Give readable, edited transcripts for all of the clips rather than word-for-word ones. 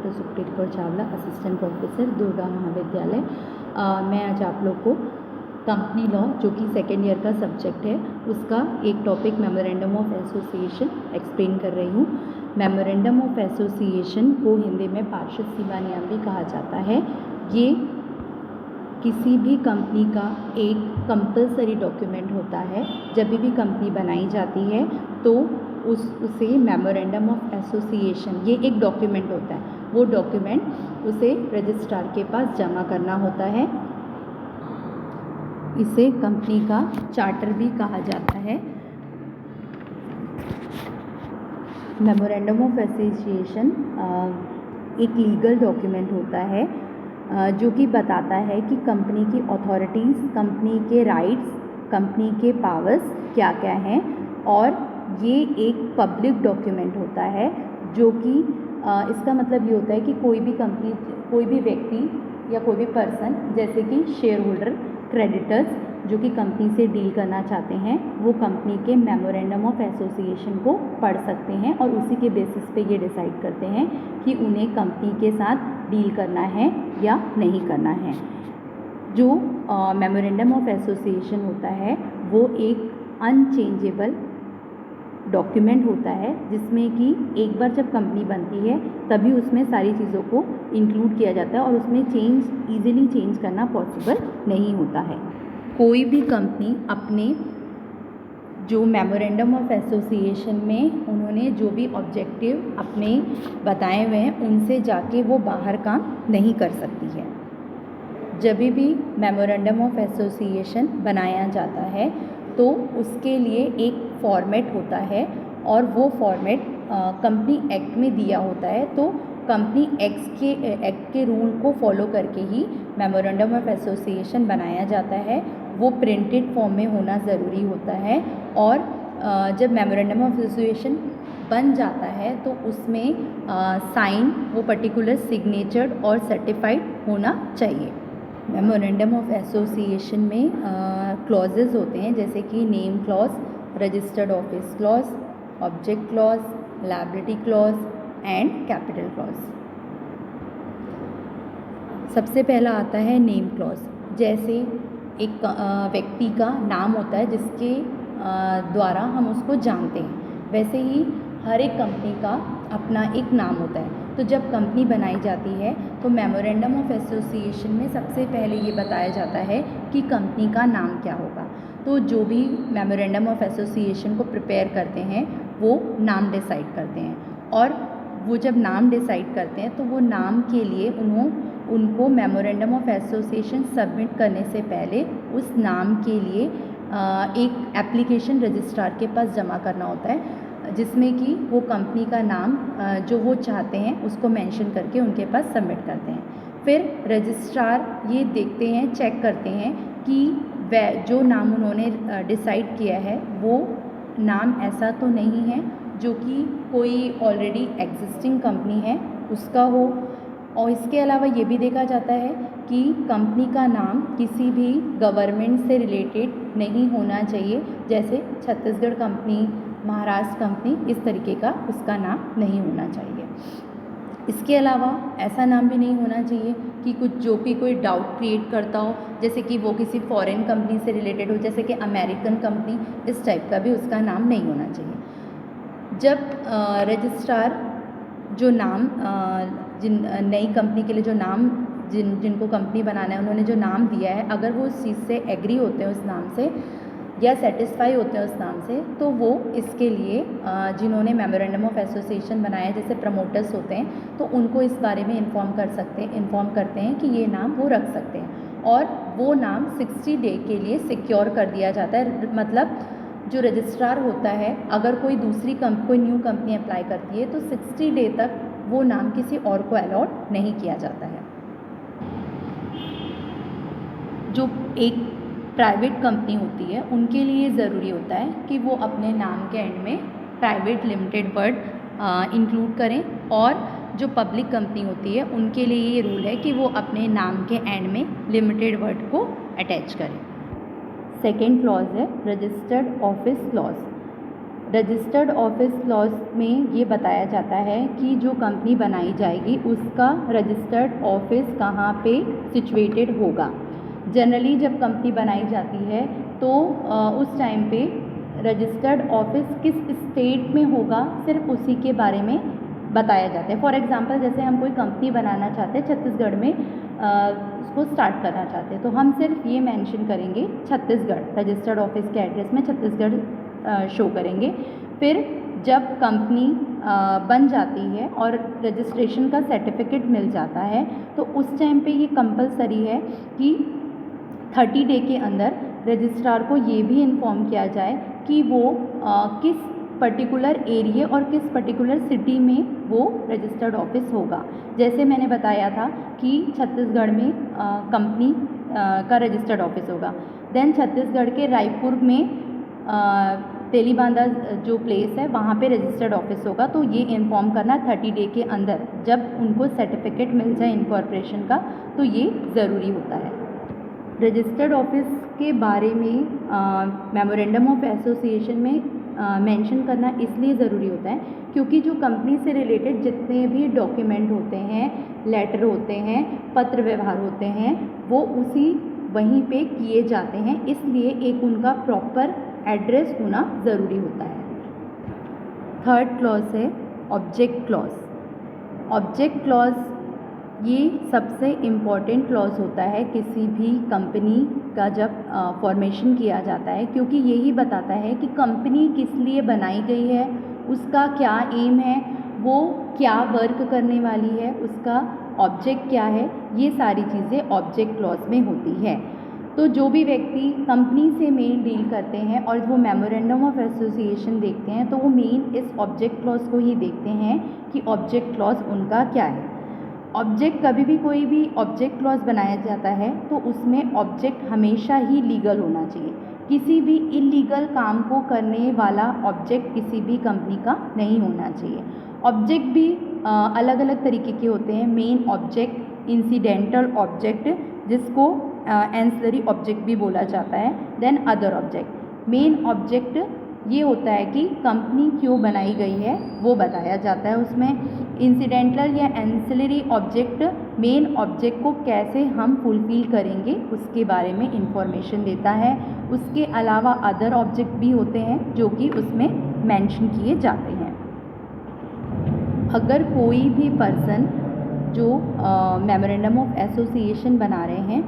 Doctor Supreet Kaur Chawla, assistant professor, Durga महाविद्यालय। मैं आज आप लोग को कंपनी लॉ, जो कि सेकेंड ईयर का सब्जेक्ट है, उसका एक topic memorandum of association explain कर रही हूँ। मेमोरेंडम ऑफ एसोसिएशन को हिंदी में पार्षद सीमा नियम भी कहा जाता है। ये किसी भी कंपनी का एक कंपलसरी डॉक्यूमेंट होता है। जब भी कंपनी बनाई जाती है तो उसे मेमोरेंडम ऑफ एसोसिएशन, ये एक डॉक्यूमेंट होता है, वो डॉक्यूमेंट उसे रजिस्ट्रार के पास जमा करना होता है। इसे कंपनी का चार्टर भी कहा जाता है। मेमोरेंडम ऑफ एसोसिएशन एक लीगल डॉक्यूमेंट होता है जो कि बताता है कि कंपनी की अथॉरिटीज़, कंपनी के राइट्स, कंपनी के पावर्स क्या क्या हैं। और ये एक पब्लिक डॉक्यूमेंट होता है जो कि इसका मतलब ये होता है कि कोई भी कंपनी, कोई भी व्यक्ति या कोई भी पर्सन, जैसे कि शेयर होल्डर, क्रेडिटर्स, जो कि कंपनी से डील करना चाहते हैं, वो कंपनी के मेमोरेंडम ऑफ एसोसिएशन को पढ़ सकते हैं और उसी के बेसिस पे ये डिसाइड करते हैं कि उन्हें कंपनी के साथ डील करना है या नहीं करना है। जो मेमोरेंडम ऑफ एसोसिएशन होता है वो एक अनचेंजेबल डॉक्यूमेंट होता है, जिसमें कि एक बार जब कंपनी बनती है तभी उसमें सारी चीज़ों को इंक्लूड किया जाता है और उसमें ईजिली चेंज करना पॉसिबल नहीं होता है। कोई भी कंपनी अपने जो मेमोरेंडम ऑफ एसोसिएशन में उन्होंने जो भी ऑब्जेक्टिव अपने बताए हुए हैं, उनसे जाके वो बाहर काम नहीं कर सकती है। जब भी मेमोरेंडम ऑफ एसोसिएशन बनाया जाता है तो उसके लिए एक फॉर्मेट होता है और वो फॉर्मेट कंपनी एक्ट में दिया होता है। तो कंपनी एक्ट के रूल को फॉलो करके ही मेमोरेंडम ऑफ एसोसिएशन बनाया जाता है। वो प्रिंटेड फॉर्म में होना ज़रूरी होता है और जब मेमोरेंडम ऑफ एसोसिएशन बन जाता है तो उसमें साइन, वो पर्टिकुलर सिग्नेचर्ड और सर्टिफाइड होना चाहिए। मेमोरेंडम ऑफ एसोसिएशन में क्लॉजेज होते हैं, जैसे कि name clause, registered office clause, object clause, liability clause and capital clause. सबसे पहला आता है नेम क्लॉज। जैसे एक व्यक्ति का नाम होता है जिसके द्वारा हम उसको जानते हैं, वैसे ही हर एक कंपनी का अपना एक नाम होता है। तो जब कंपनी बनाई जाती है तो मेमोरेंडम ऑफ एसोसिएशन में सबसे पहले ये बताया जाता है कि कंपनी का नाम क्या होगा। तो जो भी मेमोरेंडम ऑफ एसोसिएशन को प्रिपेयर करते हैं वो नाम डिसाइड करते हैं और वो जब नाम डिसाइड करते हैं तो वो नाम के लिए उनको मेमोरेंडम ऑफ एसोसिएशन सबमिट करने से पहले उस नाम के लिए एक एप्लीकेशन रजिस्ट्रार के पास जमा करना होता है, जिसमें कि वो कंपनी का नाम जो वो चाहते हैं उसको मेंशन करके उनके पास सबमिट करते हैं। फिर रजिस्ट्रार ये देखते हैं, चेक करते हैं कि वह जो नाम उन्होंने डिसाइड किया है वो नाम ऐसा तो नहीं है जो कि कोई ऑलरेडी एग्जिस्टिंग कंपनी है उसका हो। और इसके अलावा ये भी देखा जाता है कि कंपनी का नाम किसी भी गवर्नमेंट से रिलेटेड नहीं होना चाहिए, जैसे छत्तीसगढ़ कंपनी, महाराष्ट्र कंपनी, इस तरीके का उसका नाम नहीं होना चाहिए। इसके अलावा ऐसा नाम भी नहीं होना चाहिए कि कुछ जो भी कोई डाउट क्रिएट करता हो, जैसे कि वो किसी फॉरेन कंपनी से रिलेटेड हो, जैसे कि अमेरिकन कंपनी, इस टाइप का भी उसका नाम नहीं होना चाहिए। जब रजिस्ट्रार जो नाम नई कंपनी के लिए जो नाम जिनको कंपनी बनाना है उन्होंने जो नाम दिया है, अगर वो उस चीज़ से एग्री होते हैं उस नाम से या सेटिस्फाई होते हैं उस नाम से, तो वो इसके लिए जिन्होंने मेमोरेंडम ऑफ एसोसिएशन बनाया, जैसे प्रमोटर्स होते हैं, तो उनको इस बारे में इन्फॉर्म करते हैं कि ये नाम वो रख सकते हैं और वो नाम 60 डे के लिए सिक्योर कर दिया जाता है। मतलब जो रजिस्ट्रार होता है, अगर कोई कोई न्यू कंपनी अप्लाई करती है तो 60 डे तक वो नाम किसी और को अलॉट नहीं किया जाता है। जो एक प्राइवेट कंपनी होती है उनके लिए ज़रूरी होता है कि वो अपने नाम के एंड में प्राइवेट लिमिटेड वर्ड इंक्लूड करें, और जो पब्लिक कंपनी होती है उनके लिए ये रूल है कि वो अपने नाम के एंड में लिमिटेड वर्ड को अटैच करें। सेकेंड क्लॉज है registered office clause. Registered office clause में ये बताया जाता है कि जो कंपनी बनाई जाएगी उसका रजिस्टर्ड ऑफिस कहाँ पे सिचुएटेड होगा। जनरली जब कंपनी बनाई जाती है तो उस टाइम पे रजिस्टर्ड ऑफिस किस स्टेट में होगा सिर्फ उसी के बारे में बताया जाता है। फॉर एग्जांपल जैसे हम कोई कंपनी बनाना चाहते हैं छत्तीसगढ़ में, उसको स्टार्ट करना चाहते हैं तो हम सिर्फ ये मेंशन करेंगे छत्तीसगढ़, रजिस्टर्ड ऑफिस के एड्रेस में छत्तीसगढ़ शो करेंगे। फिर जब कंपनी बन जाती है और रजिस्ट्रेशन का सर्टिफिकेट मिल जाता है तो उस टाइम पे ये कंपलसरी है कि 30 डे के अंदर रजिस्ट्रार को ये भी इन्फॉर्म किया जाए कि वो किस पर्टिकुलर एरिया और किस पर्टिकुलर सिटी में वो रजिस्टर्ड ऑफिस होगा। जैसे मैंने बताया था कि छत्तीसगढ़ में कंपनी का रजिस्टर्ड ऑफिस होगा, देन छत्तीसगढ़ के रायपुर में तेलीबांधा जो प्लेस है वहाँ पे रजिस्टर्ड ऑफिस होगा। तो ये इन्फॉर्म करना 30 डे के अंदर जब उनको सर्टिफिकेट मिल जाए इनकॉर्पोरेशन का तो ये ज़रूरी होता है। रजिस्टर्ड ऑफिस के बारे में मेमोरेंडम ऑफ एसोसिएशन में मेंशन करना इसलिए ज़रूरी होता है क्योंकि जो कंपनी से रिलेटेड जितने भी डॉक्यूमेंट होते हैं, लेटर होते हैं, पत्र व्यवहार होते हैं, वो उसी वहीं पे किए जाते हैं, इसलिए एक उनका प्रॉपर एड्रेस होना ज़रूरी होता है। थर्ड क्लॉज है ऑब्जेक्ट क्लॉज। ऑब्जेक्ट क्लॉज ये सबसे इम्पॉर्टेंट क्लॉज होता है किसी भी कंपनी का जब फॉर्मेशन किया जाता है, क्योंकि यही बताता है कि कंपनी किस लिए बनाई गई है, उसका क्या एम है, वो क्या वर्क करने वाली है, उसका ऑब्जेक्ट क्या है, ये सारी चीज़ें ऑब्जेक्ट क्लॉज में होती है। तो जो भी व्यक्ति कंपनी से मेन डील करते हैं और वो मेमोरेंडम ऑफ एसोसिएशन देखते हैं तो वो मेन इस ऑब्जेक्ट क्लॉज को ही देखते हैं कि ऑब्जेक्ट क्लॉज उनका क्या है। ऑब्जेक्ट कभी भी कोई भी ऑब्जेक्ट क्लॉज बनाया जाता है तो उसमें ऑब्जेक्ट हमेशा ही लीगल होना चाहिए। किसी भी इलीगल काम को करने वाला ऑब्जेक्ट किसी भी कंपनी का नहीं होना चाहिए। ऑब्जेक्ट भी अलग अलग तरीके के होते हैं। मेन ऑब्जेक्ट, इंसिडेंटल ऑब्जेक्ट जिसको एंसिलरी ऑब्जेक्ट भी बोला जाता है, then other object. Main object ये होता है कि कंपनी क्यों बनाई गई है वो बताया जाता है उसमें। इंसिडेंटल या एंसिलरी ऑब्जेक्ट मेन ऑब्जेक्ट को कैसे हम फुलफिल करेंगे उसके बारे में इंफॉर्मेशन देता है। उसके अलावा अदर ऑब्जेक्ट भी होते हैं जो कि उसमें मेंशन किए जाते हैं। अगर कोई भी पर्सन जो मेमोरेंडम ऑफ एसोसिएशन बना रहे हैं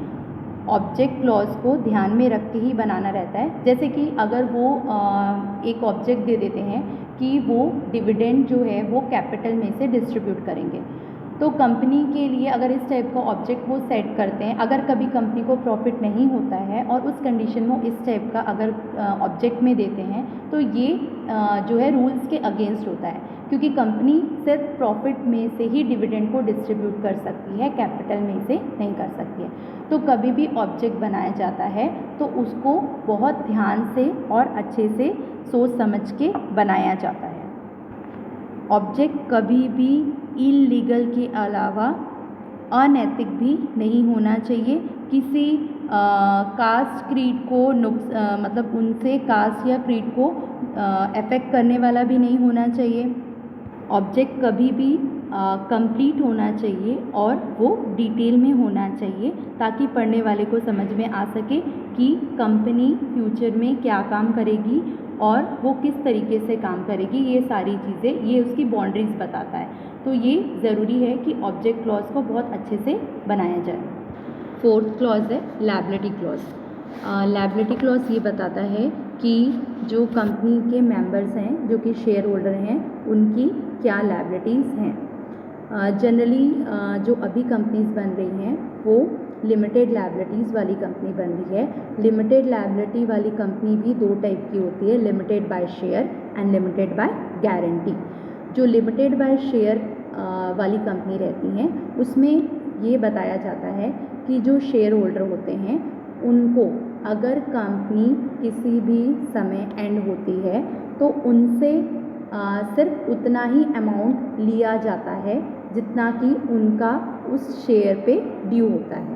ऑब्जेक्ट क्लॉज को ध्यान में रख के ही बनाना रहता है। जैसे कि अगर वो एक ऑब्जेक्ट दे देते हैं कि वो डिविडेंड जो है वो कैपिटल में से डिस्ट्रीब्यूट करेंगे, तो कंपनी के लिए अगर इस टाइप का ऑब्जेक्ट वो सेट करते हैं, अगर कभी कंपनी को प्रॉफिट नहीं होता है और उस कंडीशन में इस टाइप का अगर ऑब्जेक्ट में देते हैं तो ये जो है रूल्स के अगेंस्ट होता है, क्योंकि कंपनी सिर्फ प्रॉफिट में से ही डिविडेंड को डिस्ट्रीब्यूट कर सकती है, कैपिटल में से नहीं कर सकती है। तो कभी भी ऑब्जेक्ट बनाया जाता है तो उसको बहुत ध्यान से और अच्छे से सोच समझ के बनाया जाता है। ऑब्जेक्ट कभी भी इलीगल के अलावा अनैतिक भी नहीं होना चाहिए। किसी कास्ट क्रीड को मतलब उनसे कास्ट या क्रीड को अफेक्ट करने वाला भी नहीं होना चाहिए। ऑब्जेक्ट कभी भी कंप्लीट होना चाहिए और वो डिटेल में होना चाहिए ताकि पढ़ने वाले को समझ में आ सके कि कंपनी फ्यूचर में क्या काम करेगी और वो किस तरीके से काम करेगी। ये सारी चीज़ें ये उसकी बाउंड्रीज बताता है। तो ये ज़रूरी है कि ऑब्जेक्ट क्लॉज को बहुत अच्छे से बनाया जाए। फोर्थ क्लॉज है लायबिलिटी क्लॉज। लायबिलिटी क्लॉज ये बताता है कि जो कंपनी के मेंबर्स हैं, जो कि शेयर होल्डर हैं, उनकी क्या लायबिलिटीज़ हैं। जनरली जो अभी कंपनीज बन रही हैं वो लिमिटेड लायबिलिटीज़ वाली कंपनी बन रही है। लिमिटेड लायबिलिटी वाली कंपनी भी दो टाइप की होती है, limited by share and limited by guarantee. जो लिमिटेड बाय शेयर वाली कंपनी रहती हैं उसमें ये बताया जाता है कि जो शेयर होल्डर होते हैं उनको अगर कंपनी किसी भी समय एंड होती है तो उनसे सिर्फ उतना ही अमाउंट लिया जाता है जितना कि उनका उस शेयर पे ड्यू होता है।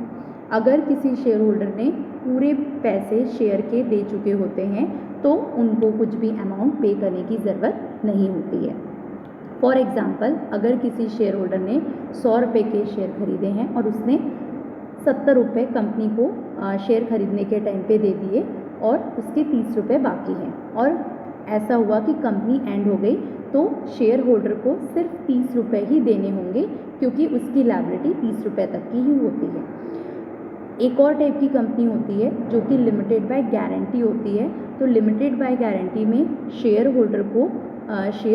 अगर किसी शेयर होल्डर ने पूरे पैसे शेयर के दे चुके होते हैं तो उनको कुछ भी अमाउंट पे करने की ज़रूरत नहीं होती है। फॉर एग्ज़ाम्पल, अगर किसी शेयर होल्डर ने 100 रुपये के शेयर खरीदे हैं और उसने 70 रुपये कंपनी को शेयर खरीदने के टाइम पे दे दिए और उसके 30 रुपये बाकी हैं, और ऐसा हुआ कि कंपनी एंड हो गई, तो शेयर होल्डर को सिर्फ 30 रुपये ही देने होंगे, क्योंकि उसकी लायबिलिटी 30 रुपये तक की ही होती है। एक और टाइप की कंपनी होती है जो कि लिमिटेड बाय गारंटी होती है। तो लिमिटेड बाय गारंटी में शेयर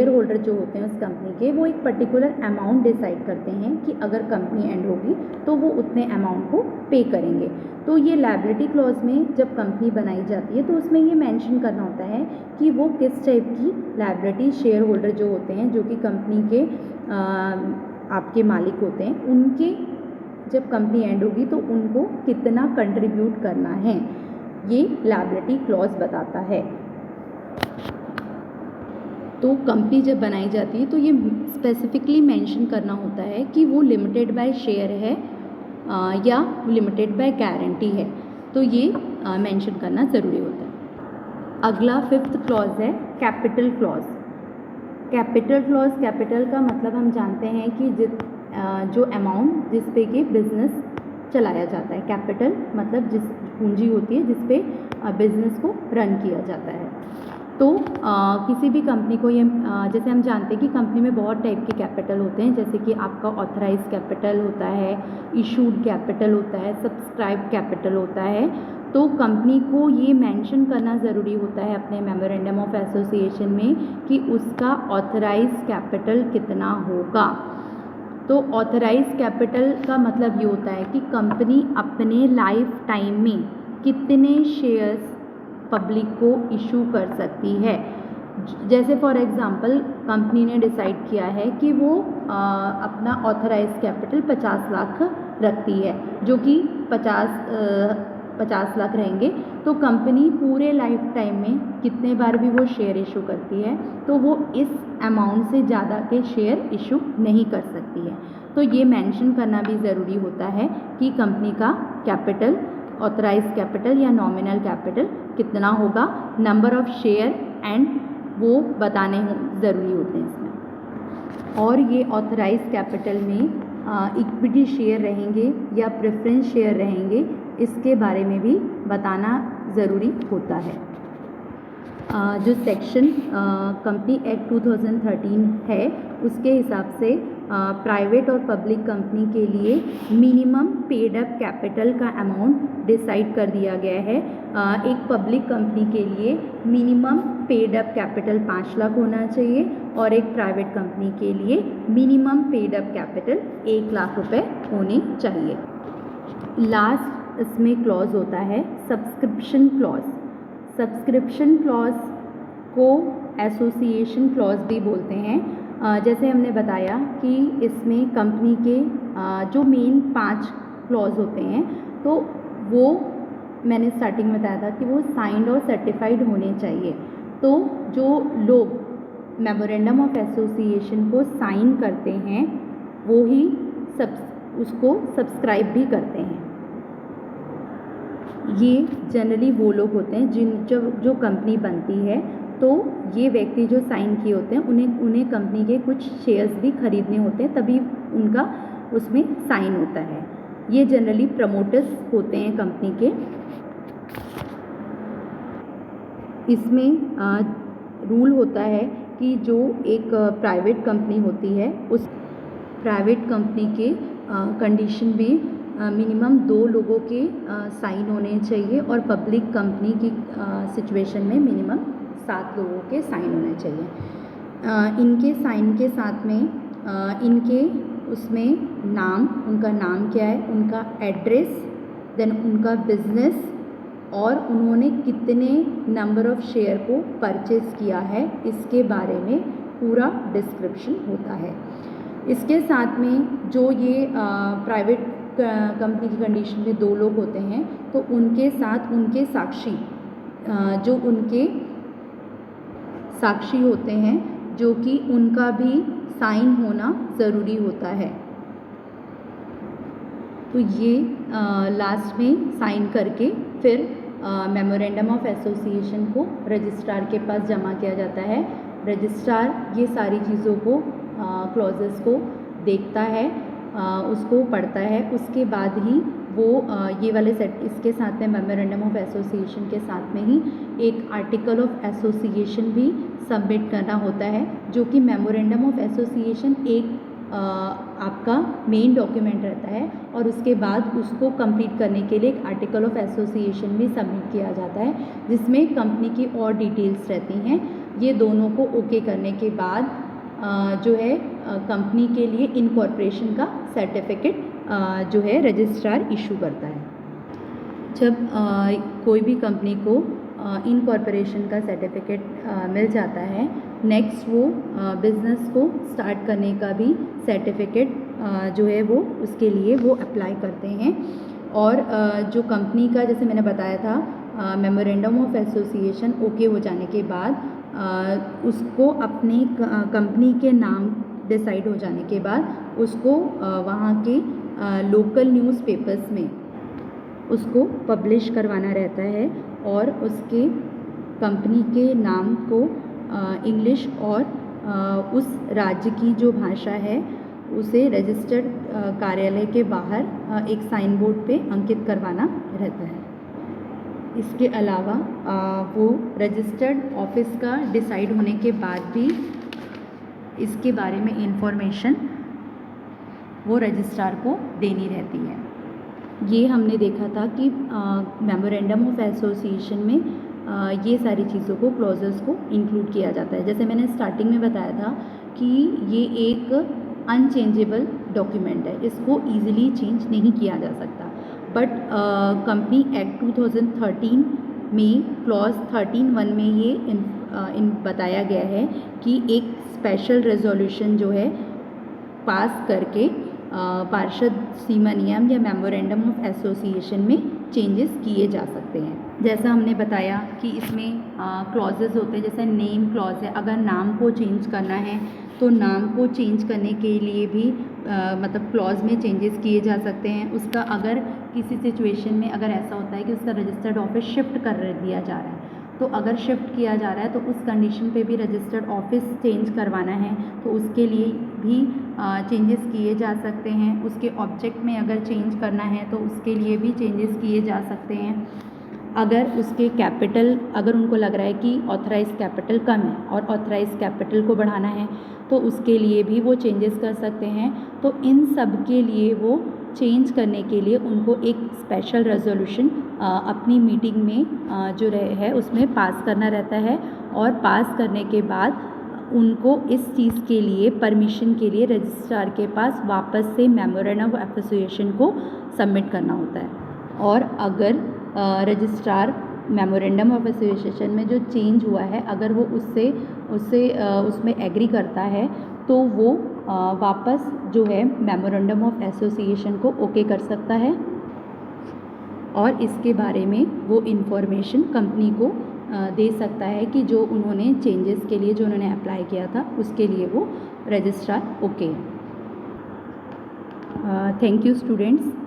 होल्डर जो होते हैं उस कंपनी के, वो एक पर्टिकुलर अमाउंट डिसाइड करते हैं कि अगर कंपनी एंड होगी तो वो उतने अमाउंट को पे करेंगे। तो ये लायबिलिटी क्लॉज में जब कंपनी बनाई जाती है तो उसमें ये मेंशन करना होता है कि वो किस टाइप की लायबिलिटी शेयर होल्डर जो होते हैं, जो कि कंपनी के आपके मालिक होते हैं, उनके जब कंपनी एंड होगी तो उनको कितना कंट्रीब्यूट करना है, ये लायबिलिटी क्लॉज बताता है। तो कंपनी जब बनाई जाती है तो ये स्पेसिफिकली मेंशन करना होता है कि वो लिमिटेड बाय शेयर है या लिमिटेड बाय गारंटी है, तो ये मेंशन करना ज़रूरी होता है। अगला 5th क्लॉज है कैपिटल क्लॉज। कैपिटल का मतलब हम जानते हैं कि जो अमाउंट जिस पे कि बिज़नेस चलाया जाता है। कैपिटल मतलब जिस पूंजी होती है जिस पे बिज़नेस को रन किया जाता है। तो किसी भी कंपनी को ये जैसे हम जानते हैं कि कंपनी में बहुत टाइप के कैपिटल होते हैं, जैसे कि आपका ऑथराइज कैपिटल होता है, इशूड कैपिटल होता है, सब्सक्राइब कैपिटल होता है। तो कंपनी को ये मेंशन करना ज़रूरी होता है अपने मेमोरेंडम ऑफ एसोसिएशन में कि उसका ऑथराइज कैपिटल कितना होगा। तो ऑथराइज कैपिटल का मतलब ये होता है कि कंपनी अपने लाइफ टाइम में कितने शेयर्स पब्लिक को इशू कर सकती है। जैसे फॉर एग्ज़ाम्पल कंपनी ने डिसाइड किया है कि वो अपना ऑथराइज कैपिटल 50 लाख रखती है, जो कि 50 लाख रहेंगे। तो कंपनी पूरे लाइफ टाइम में कितने बार भी वो शेयर इशू करती है तो वो इस अमाउंट से ज़्यादा के शेयर इशू नहीं कर सकती है। तो ये मेंशन करना भी ज़रूरी होता है कि कंपनी का कैपिटल, ऑथराइज कैपिटल या नॉमिनल कैपिटल कितना होगा, नंबर ऑफ शेयर एंड वो बताने ज़रूरी होते हैं इसमें। और ये ऑथराइज कैपिटल में इक्विटी शेयर रहेंगे या प्रेफरेंस शेयर रहेंगे, इसके बारे में भी बताना ज़रूरी होता है। जो सेक्शन कंपनी एक्ट 2013 है उसके हिसाब से प्राइवेट और पब्लिक कंपनी के लिए मिनिमम पेड अप कैपिटल का अमाउंट डिसाइड कर दिया गया है। एक पब्लिक कंपनी के लिए minimum paid up capital 5 lakh होना चाहिए और एक प्राइवेट कंपनी के लिए minimum paid up capital 1 lakh रुपए होने चाहिए। लास्ट इसमें क्लॉज होता है सब्सक्रिप्शन क्लॉज। सब्सक्रिप्शन क्लॉज को एसोसिएशन क्लॉज भी बोलते हैं। जैसे हमने बताया कि इसमें कंपनी के जो मेन 5 क्लॉज होते हैं तो वो मैंने स्टार्टिंग में बताया था कि वो साइंड और सर्टिफाइड होने चाहिए। तो जो लोग मेमोरेंडम ऑफ एसोसिएशन को साइन करते हैं वो ही उसको सब्सक्राइब भी करते हैं। ये जनरली वो लोग होते हैं जो कंपनी बनती है तो ये व्यक्ति जो साइन किए होते हैं उन्हें कंपनी के कुछ शेयर्स भी खरीदने होते हैं, तभी उनका उसमें साइन होता है। ये जनरली प्रमोटर्स होते हैं कंपनी के। इसमें रूल होता है कि जो एक प्राइवेट कंपनी होती है उस प्राइवेट कंपनी के कंडीशन में मिनिमम 2 लोगों के साइन होने चाहिए और पब्लिक कंपनी की सिचुएशन में मिनिमम 7 लोगों के साइन होने चाहिए। इनके साइन के साथ में इनके उसमें नाम, उनका नाम क्या है, उनका एड्रेस, देन उनका बिजनेस और उन्होंने कितने नंबर ऑफ शेयर को परचेज़ किया है इसके बारे में पूरा डिस्क्रिप्शन होता है। इसके साथ में जो ये प्राइवेट कंपनी की कंडीशन में 2 लोग होते हैं तो उनके साथ उनके साक्षी जो उनके साक्षी होते हैं जो कि उनका भी साइन होना ज़रूरी होता है। तो ये लास्ट में साइन करके फिर मेमोरेंडम ऑफ एसोसिएशन को रजिस्ट्रार के पास जमा किया जाता है। रजिस्ट्रार ये सारी चीज़ों को क्लॉजेस को देखता है, उसको पढ़ता है, उसके बाद ही वो ये वाले सेट इसके साथ में मेमोरेंडम ऑफ एसोसिएशन के साथ में ही एक आर्टिकल ऑफ एसोसिएशन भी सबमिट करना होता है, जो कि मेमोरेंडम ऑफ एसोसिएशन एक आपका मेन डॉक्यूमेंट रहता है और उसके बाद उसको कंप्लीट करने के लिए एक आर्टिकल ऑफ एसोसिएशन भी सबमिट किया जाता है, जिसमें कंपनी की और डिटेल्स रहती हैं। ये दोनों को ओके करने के बाद जो है कंपनी के लिए इनकॉर्पोरेशन का सर्टिफिकेट जो है रजिस्ट्रार इशू करता है। जब कोई भी कंपनी को इनकॉर्पोरेशन का सर्टिफिकेट मिल जाता है, नेक्स्ट वो बिज़नेस को स्टार्ट करने का भी सर्टिफिकेट जो है वो उसके लिए वो अप्लाई करते हैं। और जो कंपनी का, जैसे मैंने बताया था, मेमोरेंडम ऑफ एसोसिएशन ओके हो जाने के बाद उसको अपनी कंपनी के नाम डिसाइड हो जाने के बाद उसको वहाँ के लोकल न्यूज़पेपर्स में उसको पब्लिश करवाना रहता है और उसके कंपनी के नाम को इंग्लिश और उस राज्य की जो भाषा है उसे रजिस्टर्ड कार्यालय के बाहर एक साइन बोर्ड पे अंकित करवाना रहता है। इसके अलावा वो रजिस्टर्ड ऑफिस का डिसाइड होने के बाद भी इसके बारे में इंफॉर्मेशन वो रजिस्ट्रार को देनी रहती है। ये हमने देखा था कि मेमोरेंडम ऑफ एसोसिएशन में ये सारी चीज़ों को, क्लॉजेस को इंक्लूड किया जाता है। जैसे मैंने स्टार्टिंग में बताया था कि ये एक अनचेंजेबल डॉक्यूमेंट है, इसको ईजिली चेंज नहीं किया जा सकता। बट कंपनी एक्ट 2013 में क्लॉज 13(1) में ये बताया गया है कि एक स्पेशल रेजोल्यूशन जो है पास करके पार्षद सीमा नियम या मेमोरेंडम ऑफ एसोसिएशन में चेंजेस किए जा सकते हैं। जैसा हमने बताया कि इसमें क्लॉजेस होते हैं, जैसे नेम क्लॉज है, अगर नाम को चेंज करना है तो नाम को चेंज करने के लिए भी मतलब क्लॉज में चेंजेस किए जा सकते हैं। उसका अगर किसी सिचुएशन में अगर ऐसा होता है कि उसका रजिस्टर्ड ऑफिस शिफ्ट कर दिया जा रहा है, तो अगर शिफ्ट किया जा रहा है तो उस कंडीशन पे भी रजिस्टर्ड ऑफिस चेंज करवाना है तो उसके लिए भी चेंजेस किए जा सकते हैं। उसके ऑब्जेक्ट में अगर चेंज करना है तो उसके लिए भी चेंजेस किए जा सकते हैं। अगर उसके कैपिटल, अगर उनको लग रहा है कि ऑथराइज कैपिटल कम है और ऑथराइज कैपिटल को बढ़ाना है तो उसके लिए भी वो चेंजेस कर सकते हैं। तो इन सब के लिए वो चेंज करने के लिए उनको एक स्पेशल रेजोल्यूशन अपनी मीटिंग में जो है उसमें पास करना रहता है और पास करने के बाद उनको इस चीज़ के लिए, परमिशन के लिए रजिस्ट्रार के पास वापस से मेमोरेंडम ऑफ एसोसिएशन को सबमिट करना होता है। और अगर रजिस्ट्रार मेमोरेंडम ऑफ एसोसिएशन में जो चेंज हुआ है अगर वो उसमें एग्री करता है तो वो वापस जो है मेमोरेंडम ऑफ एसोसिएशन को ओके कर सकता है और इसके बारे में वो इन्फॉर्मेशन कंपनी को दे सकता है कि जो उन्होंने चेंजेस के लिए जो उन्होंने अप्लाई किया था उसके लिए वो रजिस्ट्रार ओके है। Thank you students.